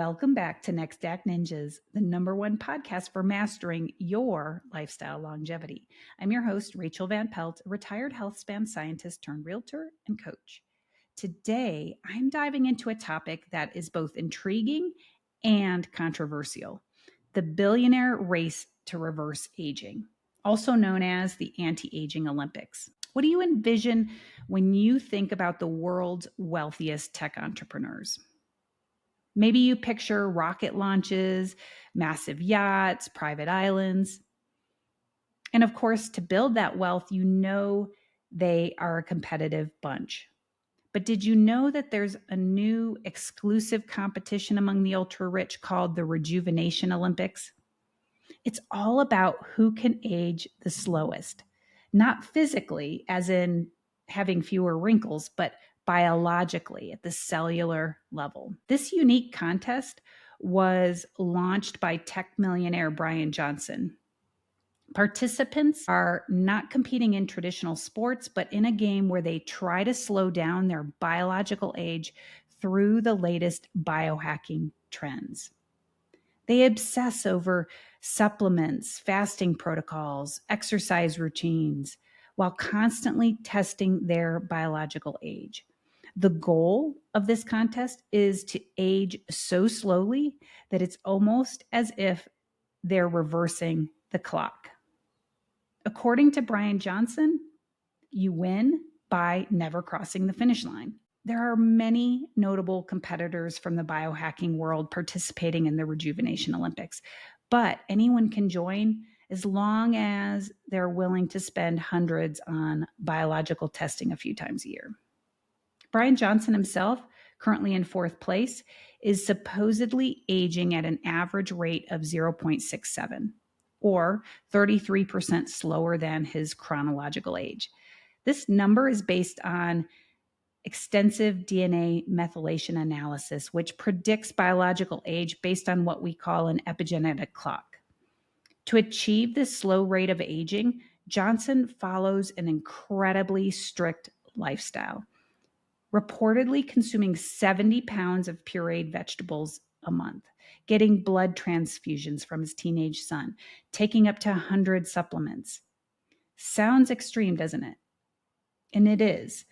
Welcome back to Next Act Ninjas, the #1 podcast for mastering your lifestyle longevity. I'm your host, Rachael Van Pelt, a retired Healthspan scientist turned realtor and coach. Today, I'm diving into a topic that is both intriguing and controversial: the billionaire race to reverse aging, also known as the anti-aging Olympics. What do you envision when you think about the world's wealthiest tech entrepreneurs? Maybe you picture rocket launches, massive yachts, private islands. And of course, to build that wealth, you know they are a competitive bunch. But did you know that there's a new exclusive competition among the ultra rich called the Rejuvenation Olympics? It's all about who can age the slowest, not physically, as in having fewer wrinkles, but biologically at the cellular level. This unique contest was launched by tech millionaire Brian Johnson. Participants are not competing in traditional sports, but in a game where they try to slow down their biological age through the latest biohacking trends. They obsess over supplements, fasting protocols, exercise routines, while constantly testing their biological age. The goal of this contest is to age so slowly that it's almost as if they're reversing the clock. According to Brian Johnson, you win by never crossing the finish line. There are many notable competitors from the biohacking world participating in the Rejuvenation Olympics, but anyone can join as long as they're willing to spend hundreds on biological testing a few times a year. Brian Johnson himself, currently in 4th place, is supposedly aging at an average rate of 0.67, or 33% slower than his chronological age. This number is based on extensive DNA methylation analysis, which predicts biological age based on what we call an epigenetic clock. To achieve this slow rate of aging, Johnson follows an incredibly strict lifestyle, reportedly consuming 70 pounds of pureed vegetables a month, getting blood transfusions from his teenage son, taking up to 100 supplements. Sounds extreme, doesn't it? And it is.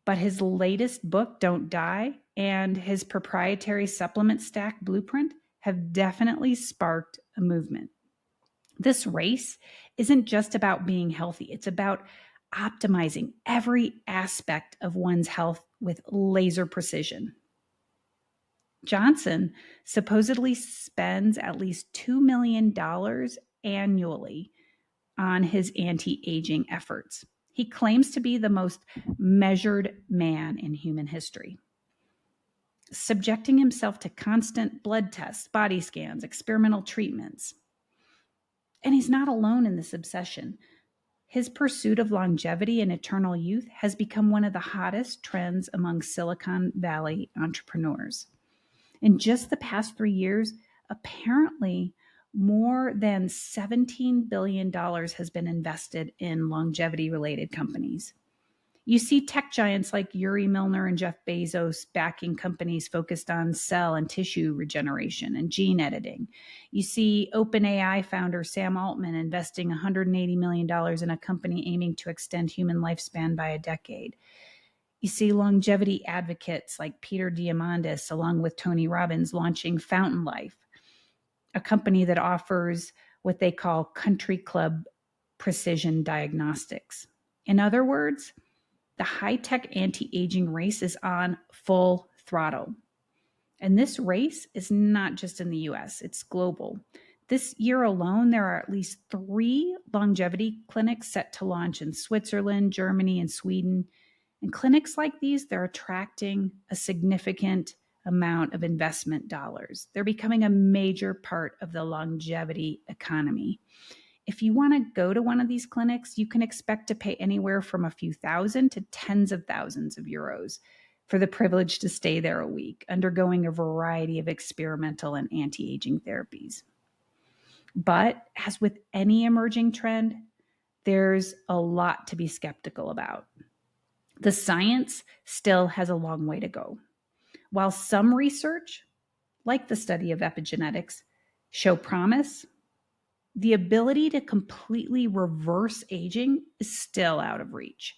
But his latest book, Don't Die, and his proprietary supplement stack blueprint have definitely sparked a movement. This race isn't just about being healthy. It's about optimizing every aspect of one's health with laser precision. Johnson supposedly spends at least $2 million annually on his anti-aging efforts. He claims to be the most measured man in human history, subjecting himself to constant blood tests, body scans, experimental treatments. And he's not alone in this obsession. His pursuit of longevity and eternal youth has become one of the hottest trends among Silicon Valley entrepreneurs. In just the past 3 years, apparently more than $17 billion has been invested in longevity-related companies. You see tech giants like Yuri Milner and Jeff Bezos backing companies focused on cell and tissue regeneration and gene editing. You see OpenAI founder Sam Altman investing $180 million in a company aiming to extend human lifespan by a decade. You see longevity advocates like Peter Diamandis, along with Tony Robbins, launching Fountain Life, a company that offers what they call country club precision diagnostics. In other words, the high-tech anti-aging race is on full throttle. And this race is not just in the US, it's global. This year alone, there are at least 3 longevity clinics set to launch in Switzerland, Germany, and Sweden. And clinics like these, they're attracting a significant amount of investment dollars. They're becoming a major part of the longevity economy. If you want to go to one of these clinics, you can expect to pay anywhere from a few thousand to tens of thousands of euros for the privilege to stay there a week, undergoing a variety of experimental and anti-aging therapies. But as with any emerging trend, there's a lot to be skeptical about. The science still has a long way to go. While some research like the study of epigenetics, show promise, the ability to completely reverse aging is still out of reach.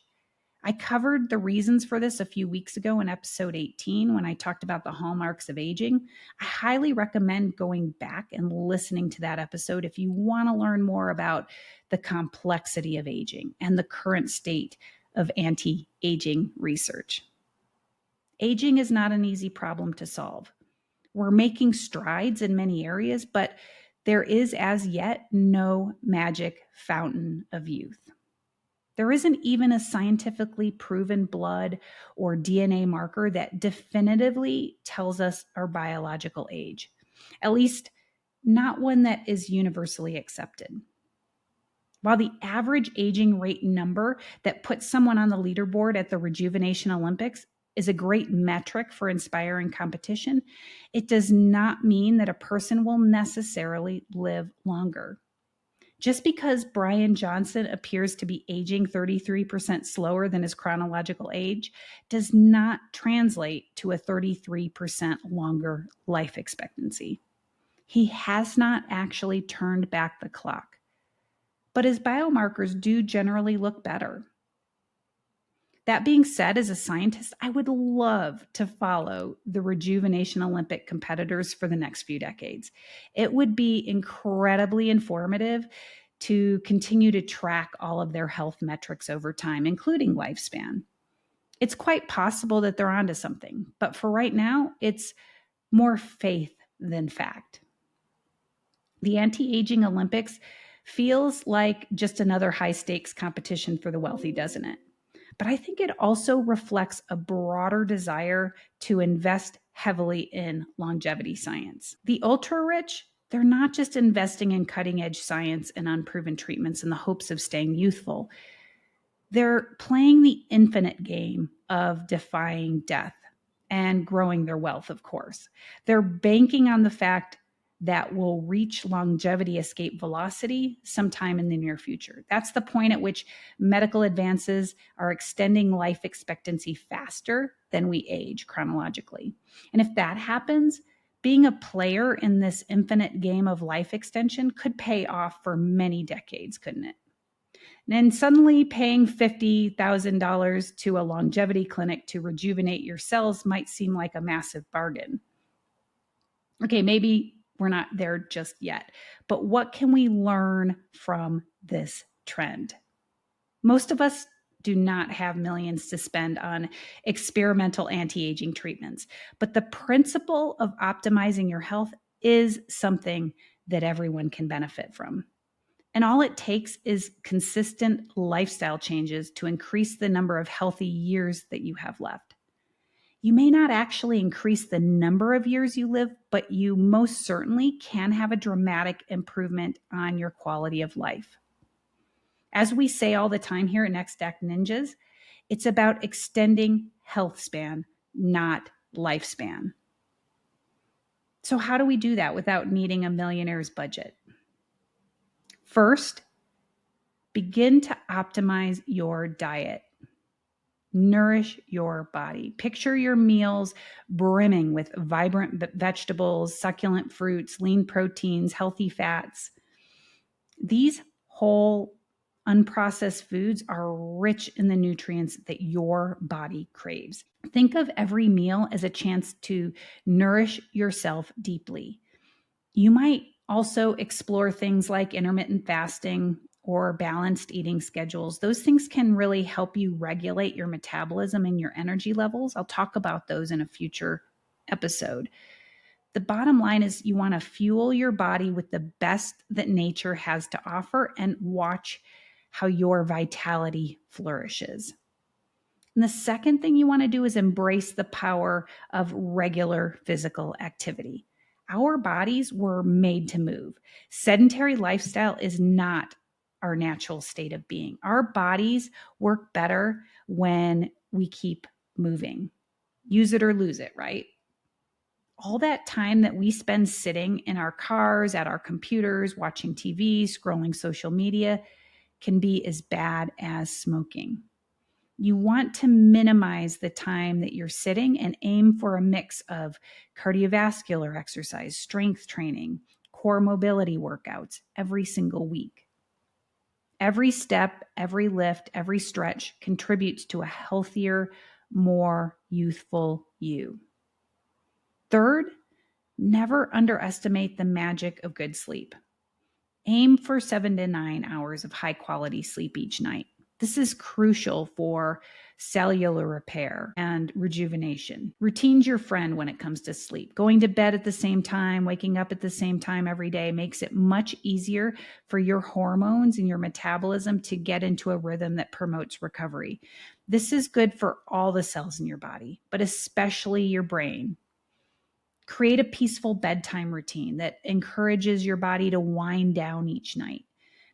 I covered the reasons for this a few weeks ago in episode 18 when I talked about the hallmarks of aging. I highly recommend going back and listening to that episode if you want to learn more about the complexity of aging and the current state of anti-aging research. Aging is not an easy problem to solve. We're making strides in many areas, but there is as yet no magic fountain of youth. There isn't even a scientifically proven blood or DNA marker that definitively tells us our biological age, at least not one that is universally accepted. While the average aging rate number that puts someone on the leaderboard at the Rejuvenation Olympics is a great metric for inspiring competition, it does not mean that a person will necessarily live longer. Just because Brian Johnson appears to be aging 33% slower than his chronological age does not translate to a 33% longer life expectancy. He has not actually turned back the clock, but his biomarkers do generally look better. That being said, as a scientist, I would love to follow the Rejuvenation Olympic competitors for the next few decades. It would be incredibly informative to continue to track all of their health metrics over time, including lifespan. It's quite possible that they're onto something, but for right now, it's more faith than fact. The anti-aging Olympics feels like just another high-stakes competition for the wealthy, doesn't it? But I think it also reflects a broader desire to invest heavily in longevity science. The ultra rich, they're not just investing in cutting edge science and unproven treatments in the hopes of staying youthful. They're playing the infinite game of defying death and growing their wealth, of course. They're banking on the fact that will reach longevity escape velocity sometime in the near future. That's the point at which medical advances are extending life expectancy faster than we age chronologically. And if that happens, being a player in this infinite game of life extension could pay off for many decades, couldn't it? And suddenly paying $50,000 to a longevity clinic to rejuvenate your cells might seem like a massive bargain. Okay, maybe we're not there just yet, but what can we learn from this trend? Most of us do not have millions to spend on experimental anti-aging treatments, but the principle of optimizing your health is something that everyone can benefit from. And all it takes is consistent lifestyle changes to increase the number of healthy years that you have left. You may not actually increase the number of years you live, but you most certainly can have a dramatic improvement on your quality of life. As we say all the time here at Next Act Ninjas, it's about extending health span, not lifespan. So how do we do that without needing a millionaire's budget? First, begin to optimize your diet. Nourish your body. Picture your meals brimming with vibrant vegetables, succulent fruits, lean proteins, healthy fats. These whole, unprocessed foods are rich in the nutrients that your body craves. Think of every meal as a chance to nourish yourself deeply. You might also explore things like intermittent fasting or balanced eating schedules. Those things can really help you regulate your metabolism and your energy levels. I'll talk about those in a future episode. The bottom line is you want to fuel your body with the best that nature has to offer and watch how your vitality flourishes. And the second thing you want to do is embrace the power of regular physical activity. Our bodies were made to move. Sedentary lifestyle is not our natural state of being. Our bodies work better when we keep moving. Use it or lose it, right? All that time that we spend sitting in our cars, at our computers, watching TV, scrolling social media can be as bad as smoking. You want to minimize the time that you're sitting and aim for a mix of cardiovascular exercise, strength training, core mobility workouts every single week. Every step, every lift, every stretch contributes to a healthier, more youthful you. Third, never underestimate the magic of good sleep. Aim for 7 to 9 hours of high quality sleep each night. This is crucial for cellular repair and rejuvenation. Routine's your friend when it comes to sleep. Going to bed at the same time, waking up at the same time every day makes it much easier for your hormones and your metabolism to get into a rhythm that promotes recovery. This is good for all the cells in your body, but especially your brain. Create a peaceful bedtime routine that encourages your body to wind down each night.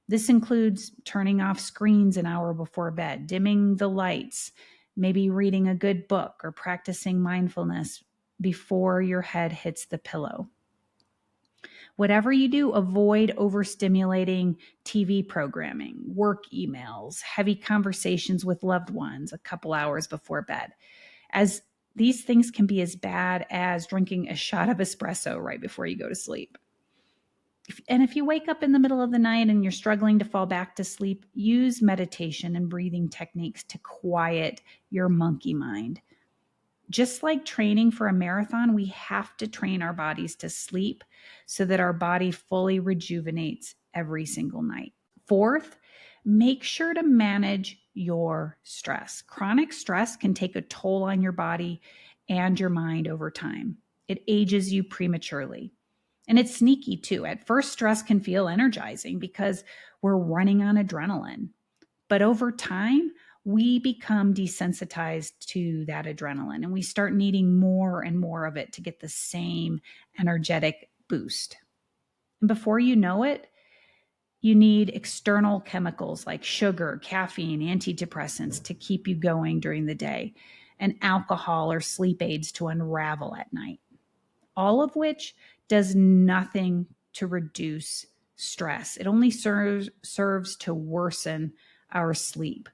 This includes turning off screens an hour before bed, dimming the lights, maybe reading a good book or practicing mindfulness before your head hits the pillow. Whatever you do, avoid overstimulating TV programming, work emails, heavy conversations with loved ones a couple hours before bed, as these things can be as bad as drinking a shot of espresso right before you go to sleep. If you wake up in the middle of the night and you're struggling to fall back to sleep, use meditation and breathing techniques to quiet your monkey mind. Just like training for a marathon, we have to train our bodies to sleep so that our body fully rejuvenates every single night. Fourth, make sure to manage your stress. Chronic stress can take a toll on your body and your mind over time. It ages you prematurely. And it's sneaky too. At first, stress can feel energizing because we're running on adrenaline. But over time, we become desensitized to that adrenaline and we start needing more and more of it to get the same energetic boost. And before you know it, you need external chemicals like sugar, caffeine, antidepressants to keep you going during the day, and alcohol or sleep aids to unravel at night. All of which does nothing to reduce stress. It only serves to worsen our sleep,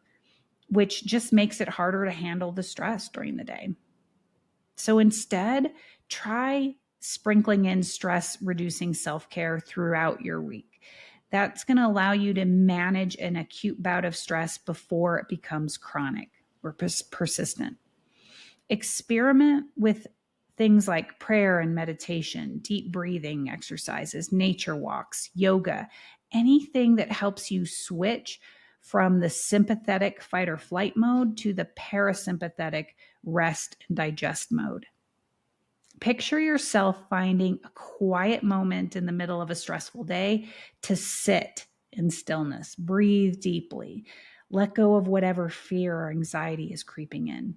which just makes it harder to handle the stress during the day. So instead, try sprinkling in stress reducing self-care throughout your week. That's going to allow you to manage an acute bout of stress before it becomes chronic or persistent. Experiment with things like prayer and meditation, deep breathing exercises, nature walks, yoga, anything that helps you switch from the sympathetic fight or flight mode to the parasympathetic rest and digest mode. Picture yourself finding a quiet moment in the middle of a stressful day to sit in stillness, breathe deeply, let go of whatever fear or anxiety is creeping in.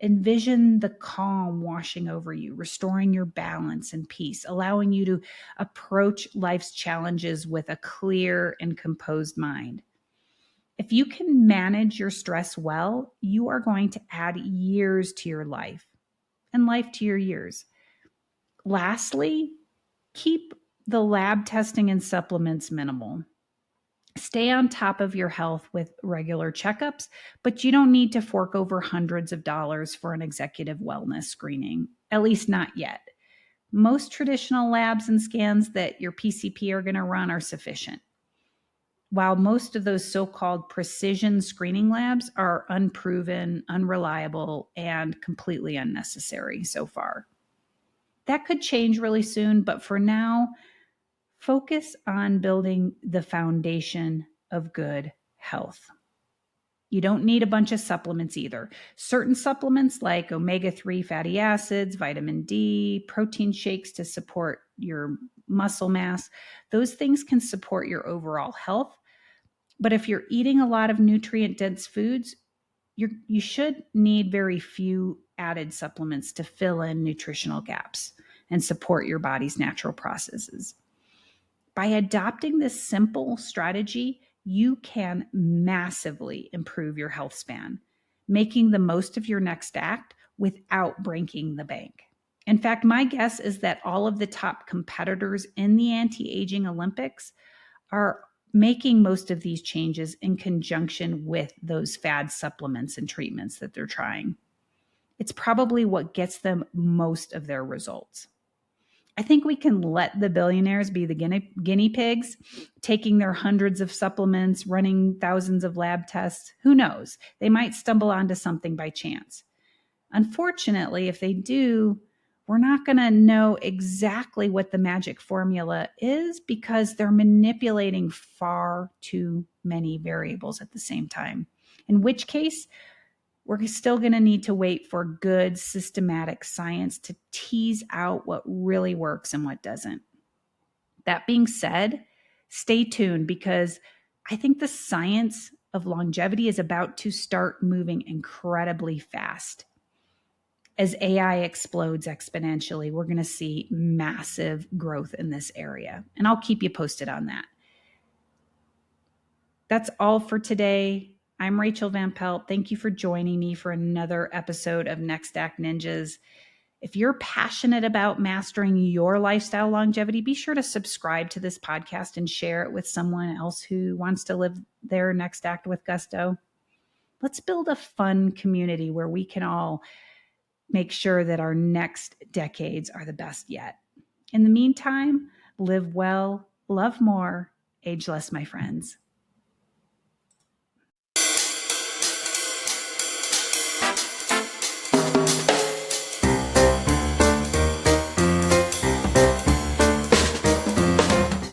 Envision the calm washing over you, restoring your balance and peace, allowing you to approach life's challenges with a clear and composed mind. If you can manage your stress well, you are going to add years to your life and life to your years. Lastly, keep the lab testing and supplements minimal. Stay on top of your health with regular checkups, but you don't need to fork over hundreds of dollars for an executive wellness screening, at least not yet. Most traditional labs and scans that your PCP are going to run are sufficient, while most of those so-called precision screening labs are unproven, unreliable, and completely unnecessary so far. That could change really soon, but for now, focus on building the foundation of good health. You don't need a bunch of supplements either. Certain supplements like omega-3 fatty acids, vitamin D, protein shakes to support your muscle mass, those things can support your overall health. But if you're eating a lot of nutrient-dense foods, you should need very few added supplements to fill in nutritional gaps and support your body's natural processes. By adopting this simple strategy, you can massively improve your health span, making the most of your next act without breaking the bank. In fact, my guess is that all of the top competitors in the anti-aging Olympics are making most of these changes in conjunction with those fad supplements and treatments that they're trying. It's probably what gets them most of their results. I think we can let the billionaires be the guinea pigs, taking their hundreds of supplements, running thousands of lab tests. Who knows? They might stumble onto something by chance. Unfortunately, if they do, we're not going to know exactly what the magic formula is because they're manipulating far too many variables at the same time. In which case, we're still going to need to wait for good systematic science to tease out what really works and what doesn't. That being said, stay tuned because I think the science of longevity is about to start moving incredibly fast. As AI explodes exponentially, we're going to see massive growth in this area. And I'll keep you posted on that. That's all for today. I'm Rachael Van Pelt. Thank you for joining me for another episode of Next Act Ninjas. If you're passionate about mastering your lifestyle longevity, be sure to subscribe to this podcast and share it with someone else who wants to live their next act with gusto. Let's build a fun community where we can all make sure that our next decades are the best yet. In the meantime, live well, love more, age less, my friends.